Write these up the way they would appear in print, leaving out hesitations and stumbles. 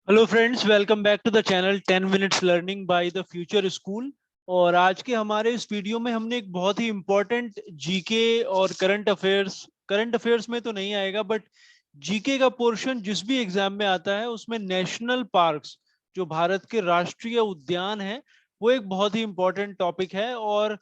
Hello friends, welcome back to the channel 10 minutes learning by the future school. और आज के हमारे इस वीडियो में हमने एक बहुत ही इंपॉर्टेंट जीके और करंट अफेयर्स में तो नहीं आएगा, बट जीके का पोर्शन जिस भी एग्जाम में आता है उसमें नेशनल पार्क्स, जो भारत के राष्ट्रीय उद्यान है, वो एक बहुत ही इंपॉर्टेंट टॉपिक है। और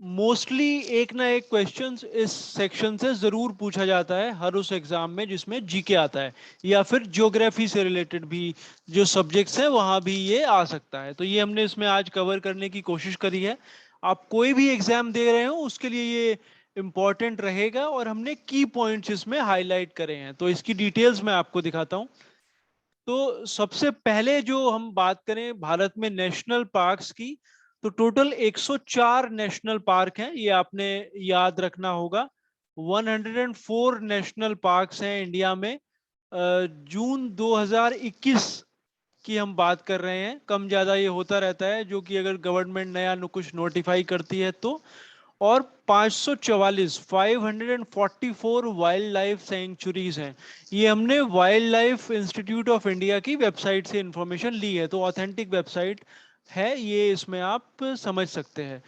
मोस्टली एक ना एक क्वेश्चन इस सेक्शन से जरूर पूछा जाता है हर उस एग्जाम में जिसमें जीके आता है, या फिर ज्योग्राफी से रिलेटेड भी जो सब्जेक्ट्स हैं वहां भी ये आ सकता है। तो ये हमने इसमें आज कवर करने की कोशिश करी है। आप कोई भी एग्जाम दे रहे हो उसके लिए ये इंपॉर्टेंट रहेगा, और हमने की पॉइंट्स इसमें हाईलाइट करे हैं, तो इसकी डिटेल्स मैं आपको दिखाता हूँ। तो सबसे पहले जो हम बात करें भारत में नेशनल पार्क्स की, तो टोटल 104 नेशनल पार्क हैं, ये आपने याद रखना होगा। 104 नेशनल पार्क्स हैं इंडिया में। जून 2021 की हम बात कर रहे हैं। कम ज्यादा ये होता रहता है, जो कि अगर गवर्नमेंट नया कुछ नोटिफाई करती है तो। और 544 544 वाइल्ड लाइफ सेंचुरीज हैं। ये हमने wild life institute of India की वेबसाइट से इंफॉर्मेशन ली है, तो ऑथेंटिक वेबसाइट है ये, इसमें आप समझ सकते हैं।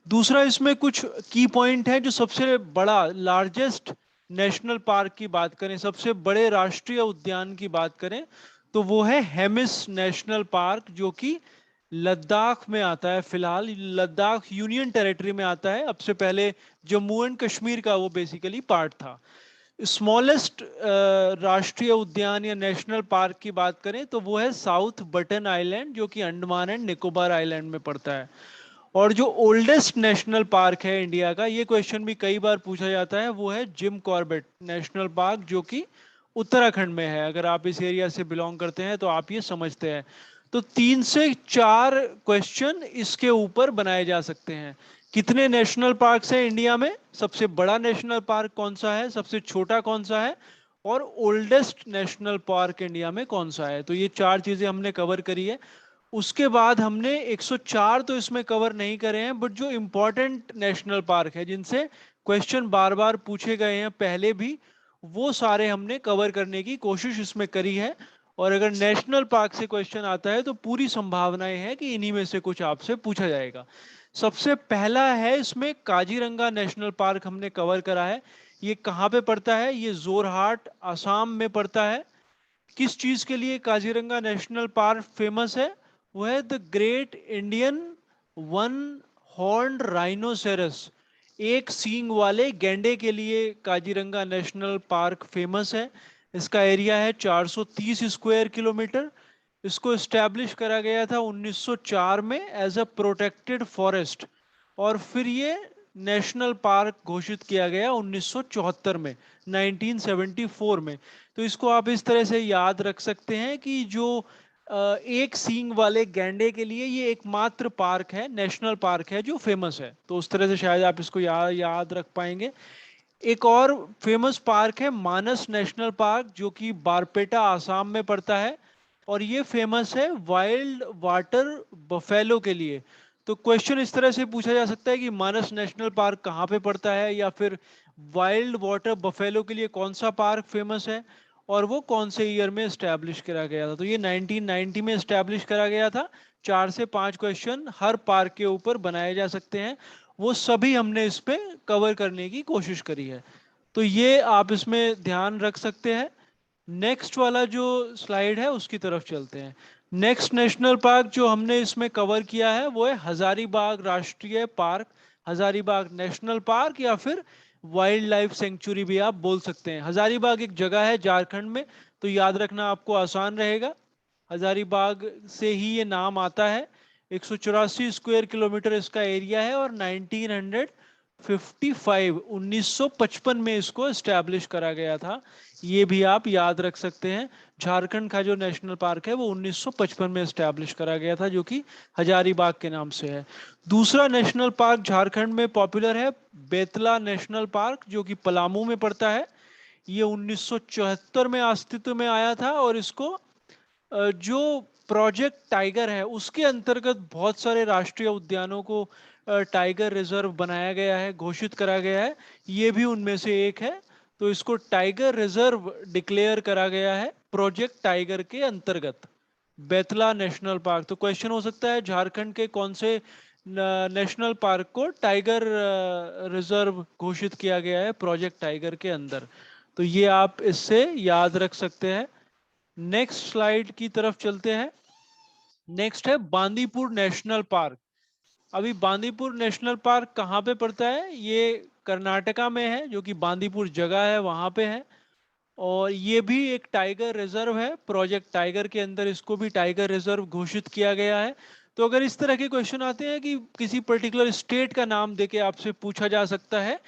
दूसरा, इसमें कुछ की पॉइंट है। जो सबसे बड़ा लार्जेस्ट नेशनल पार्क की बात करें, सबसे बड़े राष्ट्रीय उद्यान की बात करें, तो वो है हेमिस नेशनल पार्क, जो कि लद्दाख में आता है। फिलहाल लद्दाख यूनियन टेरिटरी में आता है, अब से पहले जम्मू एंड कश्मीर का वो बेसिकली पार्ट था। स्मॉलेस्ट राष्ट्रीय उद्यान या नेशनल पार्क की बात करें तो वो है साउथ बटन आइलैंड, जो कि अंडमान एंड निकोबार आइलैंड में पड़ता है। और जो ओल्डेस्ट नेशनल पार्क है इंडिया का, ये क्वेश्चन भी कई बार पूछा जाता है, वो है जिम कॉर्बेट नेशनल पार्क, जो कि उत्तराखंड में है। अगर आप इस एरिया से बिलोंग करते हैं तो आप ये समझते हैं। तो 3 से 4 क्वेश्चन इसके ऊपर बनाए जा सकते हैं। कितने नेशनल पार्क्स हैं इंडिया में, सबसे बड़ा नेशनल पार्क कौन सा है, सबसे छोटा कौन सा है, और ओल्डेस्ट नेशनल पार्क इंडिया में कौन सा है। तो ये 4 चीजें हमने कवर करी है। उसके बाद हमने 104 तो इसमें कवर नहीं करे हैं, बट जो इंपॉर्टेंट नेशनल पार्क है जिनसे क्वेश्चन बार बार पूछे गए हैं पहले भी, वो सारे हमने कवर करने की कोशिश इसमें करी है। और अगर नेशनल पार्क से क्वेश्चन आता है तो पूरी संभावनाएं हैं कि इन्हीं में से कुछ आपसे पूछा जाएगा। सबसे पहला है इसमें काजीरंगा नेशनल पार्क, हमने कवर करा है। ये कहाँ पे पड़ता है, ये जोरहाट असम में पड़ता है। किस चीज के लिए काजीरंगा नेशनल पार्क फेमस है, वो है the great Indian one horn rhinoceros, एक सींग वाले गैंडे के लिए काजीरंगा नेशनल पार्क फेमस है। इसका एरिया है 430 स्क्वायर किलोमीटर। इसको एस्टैब्लिश करा गया था 1904 में एज अ प्रोटेक्टेड फॉरेस्ट, और फिर ये नेशनल पार्क घोषित किया गया 1974 में, 1974 में। तो इसको आप इस तरह से याद रख सकते हैं कि जो एक सींग वाले गैंडे के लिए ये एकमात्र पार्क है, नेशनल पार्क है जो फेमस है। तो उस तरह से शायद आप इसको याद रख पाएंगे। एक और फेमस पार्क है मानस नेशनल पार्क, जो कि बारपेटा आसाम में पड़ता है। और ये फेमस है वाइल्ड वाटर बफेलो के लिए। तो क्वेश्चन इस तरह से पूछा जा सकता है कि मानस नेशनल पार्क कहाँ पे पड़ता है, या फिर वाइल्ड वाटर बफेलो के लिए कौन सा पार्क फेमस है, और वो कौन से ईयर में एस्टैब्लिश करा गया था। तो ये 1990 में एस्टैब्लिश करा गया था। 4 से 5 क्वेश्चन हर पार्क के ऊपर बनाए जा सकते हैं, वो सभी हमने इस पे कवर करने की कोशिश करी है। तो ये आप इसमें ध्यान रख सकते हैं। नेक्स्ट वाला जो स्लाइड है उसकी तरफ चलते हैं। नेक्स्ट नेशनल पार्क जो हमने इसमें कवर किया है वो है हजारीबाग राष्ट्रीय पार्क। हजारीबाग नेशनल पार्क, या फिर वाइल्ड लाइफ सेंचुरी भी आप बोल सकते हैं। हजारीबाग एक जगह है झारखंड में, तो याद रखना आपको आसान रहेगा। हजारीबाग से ही ये नाम आता है। 184 स्क्वायर किलोमीटर इसका एरिया है, और 1955 में इसको एस्टैब्लिश करा गया था। ये भी आप याद रख सकते हैं। झारखंड का जो नेशनल पार्क है वो 1955 में एस्टैब्लिश करा गया था, जो कि हजारीबाग के नाम से है। दूसरा नेशनल पार्क झारखंड में पॉपुलर है, बेतला नेशनल पार्क, जो कि पलामू में पड़ता है। ये 1974 में अस्तित्व में आया था, और इसको जो प्रोजेक्ट टाइगर है उसके अंतर्गत बहुत सारे राष्ट्रीय उद्यानों को टाइगर रिजर्व बनाया गया है, घोषित करा गया है। ये भी उनमें से एक है। तो इसको टाइगर रिजर्व डिक्लेयर करा गया है प्रोजेक्ट टाइगर के अंतर्गत। Betla national park. तो क्वेश्चन हो सकता है झारखंड के कौन से नेशनल पार्क को टाइगर रिजर्व घोषित किया गया है प्रोजेक्ट टाइगर के अंदर। तो ये आप इससे याद रख सकते हैं। नेक्स्ट स्लाइड की तरफ चलते हैं। नेक्स्ट है बांदीपुर नेशनल पार्क। अभी बांदीपुर नेशनल पार्क कहाँ पे पड़ता है? ये कर्नाटका में है, जो कि बांदीपुर जगह है वहां पे है। और ये भी एक टाइगर रिजर्व है, प्रोजेक्ट टाइगर के अंदर इसको भी टाइगर रिजर्व घोषित किया गया है। तो अगर इस तरह के क्वेश्चन आते हैं कि किसी पर्टिकुलर स्टेट का नाम देके आपसे पूछा जा सकता है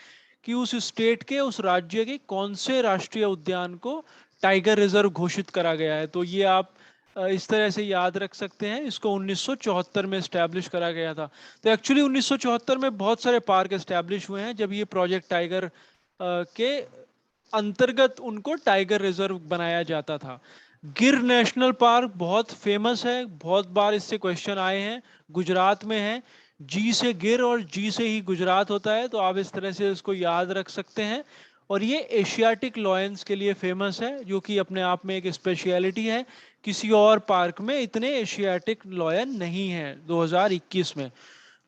कि उस स्टेट के, उस राज्य के कौन से राष्ट्रीय उद्यान को टाइगर रिजर्व घोषित करा गया है, तो ये आप इस तरह से याद रख सकते हैं। इसको 1974 में स्टैब्लिश करा गया था। तो एक्चुअली 1974 में बहुत सारे पार्क एस्टैब्लिश हुए हैं जब ये प्रोजेक्ट टाइगर के अंतर्गत उनको टाइगर रिजर्व बनाया जाता था। गिर नेशनल पार्क बहुत फेमस है, बहुत बार इससे क्वेश्चन आए हैं। गुजरात में है। जी से गिर और जी से ही गुजरात होता है, तो आप इस तरह से इसको याद रख सकते हैं। और ये एशियाटिक लॉयंस के लिए फेमस है, जो कि अपने आप में एक स्पेशलिटी है। किसी और पार्क में इतने एशियाटिक लॉयन नहीं है 2021 में।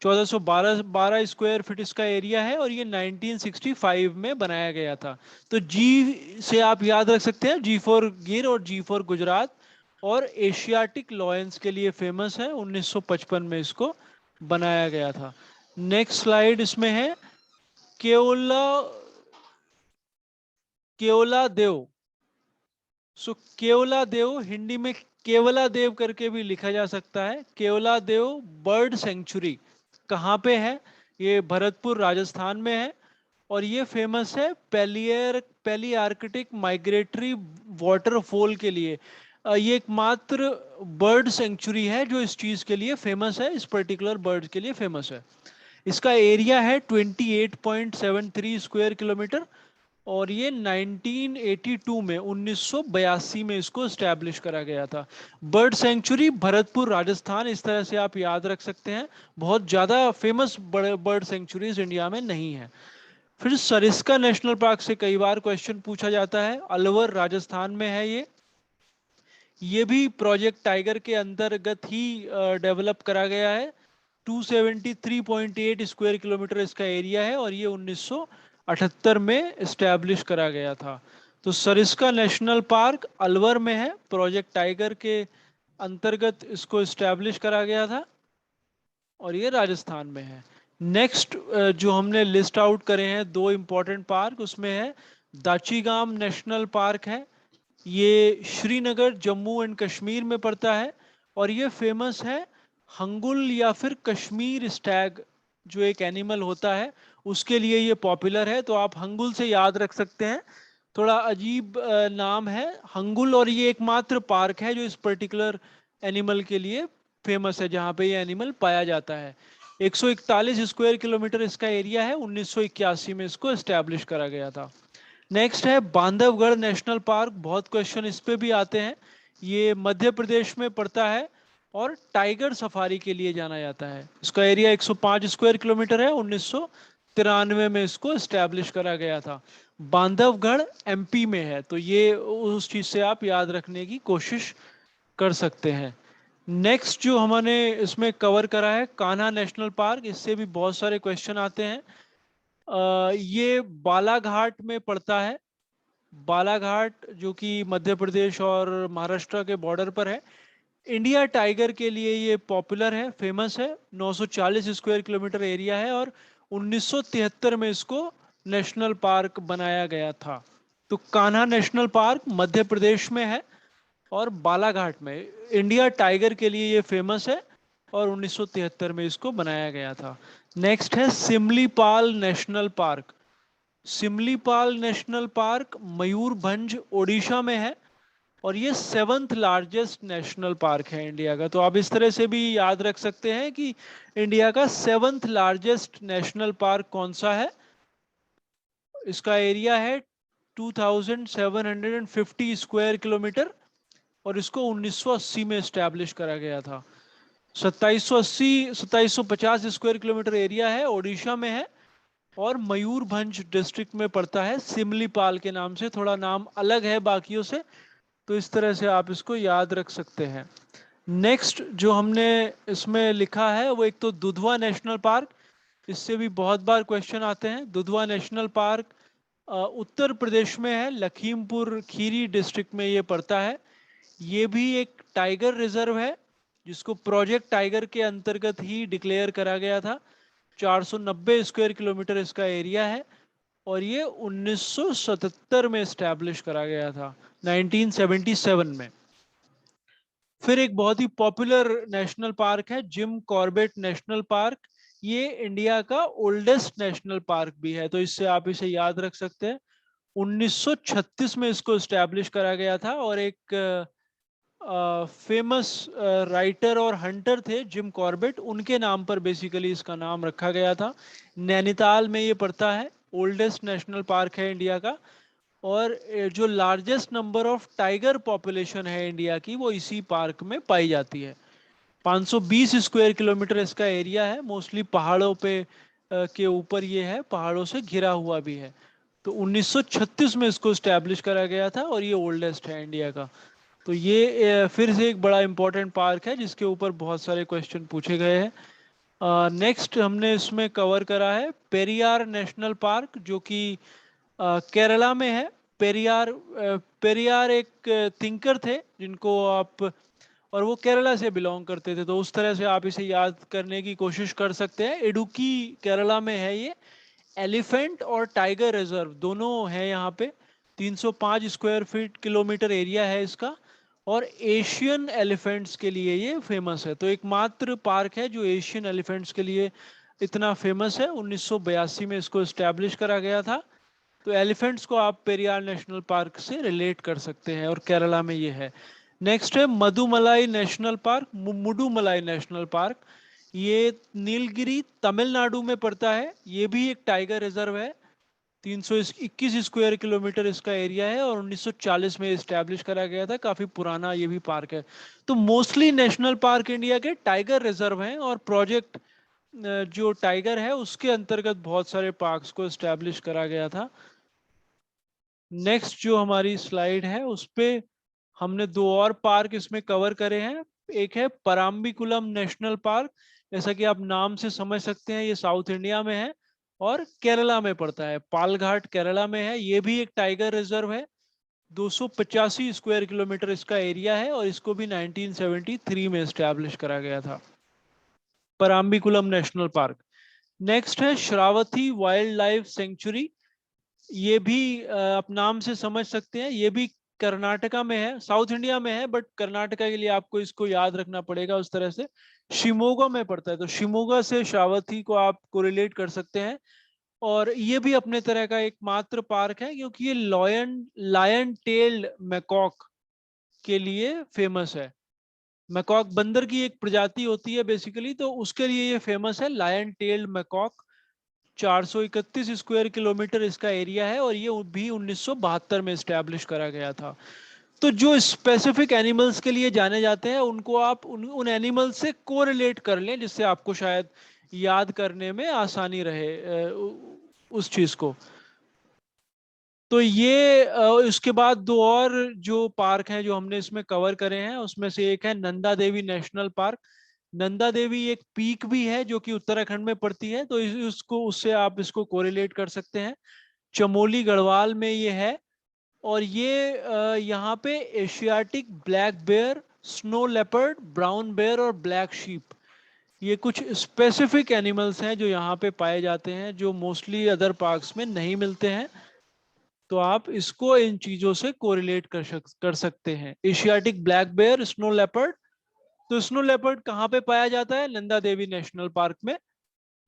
1412 स्क्वायर फीट इसका एरिया है और ये 1965 में बनाया गया था। तो जी से आप याद रख सकते हैं, जी फॉर गिर और जी फॉर गुजरात। और एशियाटिक लॉयंस के लिए फेमस है, 1955 में इसको बनाया गया था। नेक्स्ट स्लाइड इसमें है केओला, केओला देव। सो केवला देव हिंदी में केवला देव करके भी लिखा जा सकता है। केवला देव बर्ड सेंचुरी कहाँ पे है? ये भरतपुर राजस्थान में है। और ये फेमस है पैली आर्कटिक माइग्रेटरी वाटरफॉल के लिए। ये एकमात्र बर्ड सेंचुरी है जो इस चीज के लिए फेमस है, इस पर्टिकुलर बर्ड के लिए फेमस है। इसका एरिया है 28.73 स्क्वायर किलोमीटर। और ये 1982 में 1982 में इसको स्टैब्लिश करा गया था। बर्ड सेंचुरी भरतपुर राजस्थान, इस तरह से आप याद रख सकते हैं। बहुत ज़्यादा फेमस बड़े बर्ड सेंचुरीज इंडिया में नहीं है। फिर सरिस्का नेशनल पार्क से कई बार क्वेश्चन पूछा जाता है। अलवर राजस्थान में है ये भी प्रोजेक्ट टाइगर के अंतर्गत ही डेवलप करा गया है। 273.8 स्क्वायर किलोमीटर इसका एरिया है और ये 1978 में इस्टेब्लिश करा गया था। तो सरिस्का नेशनल पार्क अलवर में है, प्रोजेक्ट टाइगर के अंतर्गत इसको इस्टेब्लिश करा गया था और ये राजस्थान में है। नेक्स्ट जो हमने लिस्ट आउट करे हैं दो इंपॉर्टेंट पार्क, उसमें है दाचीगाम नेशनल पार्क है। ये श्रीनगर जम्मू एंड कश्मीर में पड़ता है और ये फेमस है हंगुल या फिर कश्मीर स्टैग, जो एक एनिमल होता है उसके लिए ये पॉपुलर है। तो आप हंगुल से याद रख सकते हैं। थोड़ा अजीब नाम है हंगुल, और ये एकमात्र पार्क है जो इस पर्टिकुलर एनिमल के लिए फेमस है, जहाँ पे ये एनिमल पाया जाता है। 141 स्क्वायर किलोमीटर इसका एरिया है, 1981 में इसको एस्टैब्लिश करा गया था। नेक्स्ट है बांधवगढ़ नेशनल पार्क। बहुत क्वेश्चन इस पे भी आते हैं। ये मध्य प्रदेश में पड़ता है और टाइगर सफारी के लिए जाना जाता है। इसका एरिया 105 स्क्वायर किलोमीटर है, 1993 में इसको एस्टैब्लिश करा गया था। बांधवगढ़ एमपी में है, तो ये उस चीज से आप याद रखने की कोशिश कर सकते हैं। नेक्स्ट जो हमने इसमें कवर करा है कान्हा नेशनल पार्क, इससे भी बहुत सारे क्वेश्चन आते हैं। ये बालाघाट में पड़ता है। बालाघाट जो कि मध्य प्रदेश और महाराष्ट्र के बॉर्डर पर है। इंडिया टाइगर के लिए ये पॉपुलर है, फेमस है। 940 स्क्वायर किलोमीटर एरिया है और 1973 में इसको नेशनल पार्क बनाया गया था। तो कान्हा नेशनल पार्क मध्य प्रदेश में है और बालाघाट में। इंडिया टाइगर के लिए ये फेमस है और 1973 में इसको बनाया गया था। नेक्स्ट है Similipal national park. Similipal national park Mayurbhanj Odisha में है और ये 7th लार्जेस्ट नेशनल पार्क है इंडिया का। तो आप इस तरह से भी याद रख सकते हैं कि इंडिया का 7th लार्जेस्ट नेशनल पार्क कौन सा है। इसका एरिया है 2750 स्क्वायर किलोमीटर और इसको 1980 में स्टैब्लिश करा गया था। 2750 स्क्वायर किलोमीटर एरिया है, ओडिशा में है और मयूरभंज डिस्ट्रिक्ट में पड़ता है। सिमलीपाल के नाम से, थोड़ा नाम अलग है बाकियों से, तो इस तरह से आप इसको याद रख सकते हैं। नेक्स्ट जो हमने इसमें लिखा है वो एक तो दुधवा नेशनल पार्क, इससे भी बहुत बार क्वेश्चन आते हैं। दुधवा नेशनल पार्क उत्तर प्रदेश में है, लखीमपुर खीरी डिस्ट्रिक्ट में ये पड़ता है। ये भी एक टाइगर रिजर्व है जिसको प्रोजेक्ट टाइगर के अंतर्गत ही डिक्लेयर करा गया था। 490 स्क्वायर किलोमीटर इसका एरिया है और ये 1977 में स्टैब्लिश करा गया था, 1977 में। फिर एक बहुत ही पॉपुलर नेशनल पार्क है जिम कॉर्बेट नेशनल पार्क। ये इंडिया का ओल्डेस्ट नेशनल पार्क भी है, तो इससे आप इसे याद रख सकते हैं। 1936 में इसको स्टैब्लिश करा गया था और एक फेमस राइटर और हंटर थे जिम कॉर्बेट, उनके नाम पर बेसिकली इसका नाम रखा गया था। नैनीताल में ये पड़ता है, ओल्डेस्ट नेशनल पार्क है इंडिया का। और जो largest number of tiger population है इंडिया की वो इसी पार्क में पाई जाती है। 520 स्क्वायर किलोमीटर इसका एरिया है, मोस्टली पहाड़ों पे के ऊपर ये है, पहाड़ों से घिरा हुआ भी है। तो 1936 में इसको स्टैब्लिश करा गया था और ये ओल्डेस्ट है इंडिया का। तो ये फिर से एक बड़ा इंपॉर्टेंट पार्क है जिसके ऊपर बहुत सारे क्वेश्चन पूछे गए हैं। नेक्स्ट हमने इसमें कवर करा है पेरियार नेशनल पार्क, जो कि केरला में है। पेरियार पेरियार एक थिंकर थे जिनको आप, और वो केरला से बिलोंग करते थे, तो उस तरह से आप इसे याद करने की कोशिश कर सकते हैं। इडुक्की केरला में है ये। एलिफेंट और टाइगर रिजर्व दोनों है यहाँ पे। 305 स्क्वायर फीट किलोमीटर एरिया है इसका और एशियन एलिफेंट्स के लिए ये फेमस है। तो एकमात्र पार्क है जो एशियन एलिफेंट्स के लिए इतना फेमस है। 1982 में इसको एस्टैब्लिश करा गया था। तो एलिफेंट्स को आप पेरियार नेशनल पार्क से रिलेट कर सकते हैं और केरला में ये है। नेक्स्ट है Mudumalai national park, Mudumalai national park. ये नीलगिरी तमिलनाडु में पड़ता है। ये भी एक टाइगर रिजर्व है। 321 स्क्वायर किलोमीटर इसका एरिया है और 1940 में इस्टेब्लिश करा गया था। काफी पुराना ये भी पार्क है। तो मोस्टली नेशनल पार्क इंडिया के टाइगर रिजर्व हैं और प्रोजेक्ट जो टाइगर है उसके अंतर्गत बहुत सारे पार्क्स को इस्टेब्लिश करा गया था। नेक्स्ट जो हमारी स्लाइड है उस पे हमने दो और पार्क इसमें कवर करे हैं। एक है पराम्बीकुलम नेशनल पार्क, जैसा कि आप नाम से समझ सकते हैं ये साउथ इंडिया में है और केरला में पड़ता है। पालघाट केरला में है। ये भी एक टाइगर रिजर्व है। 285 स्क्वायर किलोमीटर इसका एरिया है और इसको भी 1973 में एस्टैब्लिश करा गया था, पराम्बीकुलम नेशनल पार्क। नेक्स्ट है श्रावती वाइल्ड लाइफ सेंचुरी। ये भी आप नाम से समझ सकते हैं, ये भी कर्नाटका में है, साउथ इंडिया में है, बट कर्नाटका के लिए आपको इसको याद रखना पड़ेगा उस तरह से। शिमोगा में पड़ता है, तो शिमोगा से श्रावती को आप कोरिलेट कर सकते हैं। और ये भी अपने तरह का एक मात्र पार्क है क्योंकि ये लॉयन लायन टेल्ड मैकॉक के लिए फेमस है। मैकॉक बंदर की एक प्रजाति होती है बेसिकली, तो उसके लिए ये फेमस है, lion tailed macaque. 431 square kilometre इसका एरिया है और ये भी 1972 में स्टैब्लिश करा गया था। तो जो स्पेसिफिक एनिमल्स के लिए जाने जाते हैं उनको आप उन एनिमल से कोरिलेट कर लें, जिससे आपको शायद याद करने में आसानी रहे उस चीज को। तो ये उसके बाद दो और जो पार्क हैं जो हमने इसमें कवर करे हैं उसमें से एक है नंदा देवी नेशनल पार्क। नंदा देवी एक पीक भी है जो कि उत्तराखंड में पड़ती है, तो उसको उससे आप इसको कोरिलेट कर सकते हैं। चमोली गढ़वाल में ये है और ये यहाँ पे Asiatic black bear, snow leopard, brown bear और ब्लैक शीप, ये कुछ स्पेसिफिक एनिमल्स हैं जो यहाँ पे पाए जाते हैं जो मोस्टली अदर पार्क्स में नहीं मिलते हैं। तो आप इसको इन चीजों से कोरिलेट कर सकते हैं। Asiatic black bear, snow leopard. तो स्नो लेपर्ड कहाँ पे पाया जाता है? नंदा देवी नेशनल पार्क में,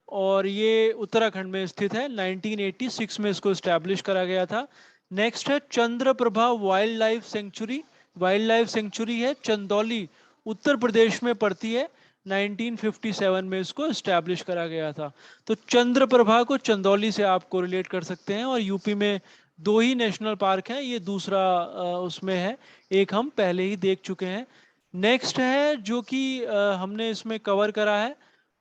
और ये उत्तराखंड में स्थित है। 1986 में इसको स्टैब्लिश करा गया था। नेक्स्ट है Chandraprabha wild life sanctuary. Wild life sanctuary है चंदौली, उत्तर प्रदेश में पड़ती है। 1957 में इसको स्टैब्लिश करा गया था। तो चंद्रप्रभा को चंदौली से आप कोरिलेट कर सकते हैं। और यूपी में दो ही नेशनल पार्क हैं, ये दूसरा उसमें है, एक हम पहले ही देख चुके हैं। नेक्स्ट है जो कि हमने इसमें कवर करा है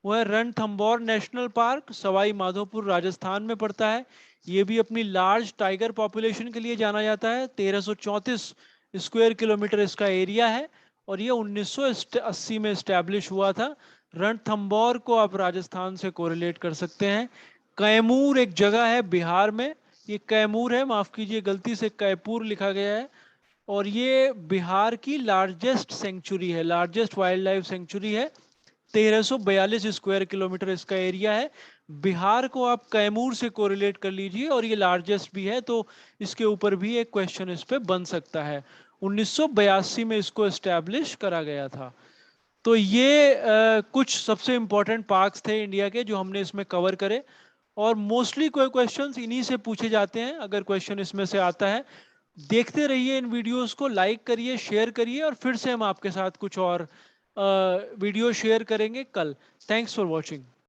वो है रणथंभौर नेशनल पार्क, सवाई माधोपुर राजस्थान में पड़ता है। ये भी अपनी लार्ज टाइगर पॉपुलेशन के लिए जाना जाता है। 1334 स्क्वायर किलोमीटर इसका एरिया है और ये 1980 में इस्टेब्लिश हुआ था। रणथंभौर को आप राजस्थान से कोरिलेट कर सकते हैं। कैमूर एक जगह है बिहार में, ये कैमूर है, माफ कीजिए गलती से कैपूर लिखा गया है। और ये बिहार की लार्जेस्ट सेंचुरी है, लार्जेस्ट वाइल्ड लाइफ सेंचुरी है। 1342 स्क्वायर किलोमीटर इसका एरिया है। बिहार को आप कैमूर से कोरिलेट कर लीजिए, और ये लार्जेस्ट भी है, तो इसके ऊपर भी एक क्वेश्चन इस पे बन सकता है। 1982 में इसको एस्टैब्लिश करा गया था। तो ये कुछ सबसे इंपॉर्टेंट पार्क्स थे इंडिया के जो हमने इसमें कवर करे। और मोस्टली कोई क्वेश्चंस इन्हीं से पूछे जाते हैं, अगर क्वेश्चन इसमें से आता है। देखते रहिए इन वीडियोस को, लाइक करिए, शेयर करिए, और फिर से हम आपके साथ कुछ और वीडियो शेयर करेंगे कल। Thanks for watching.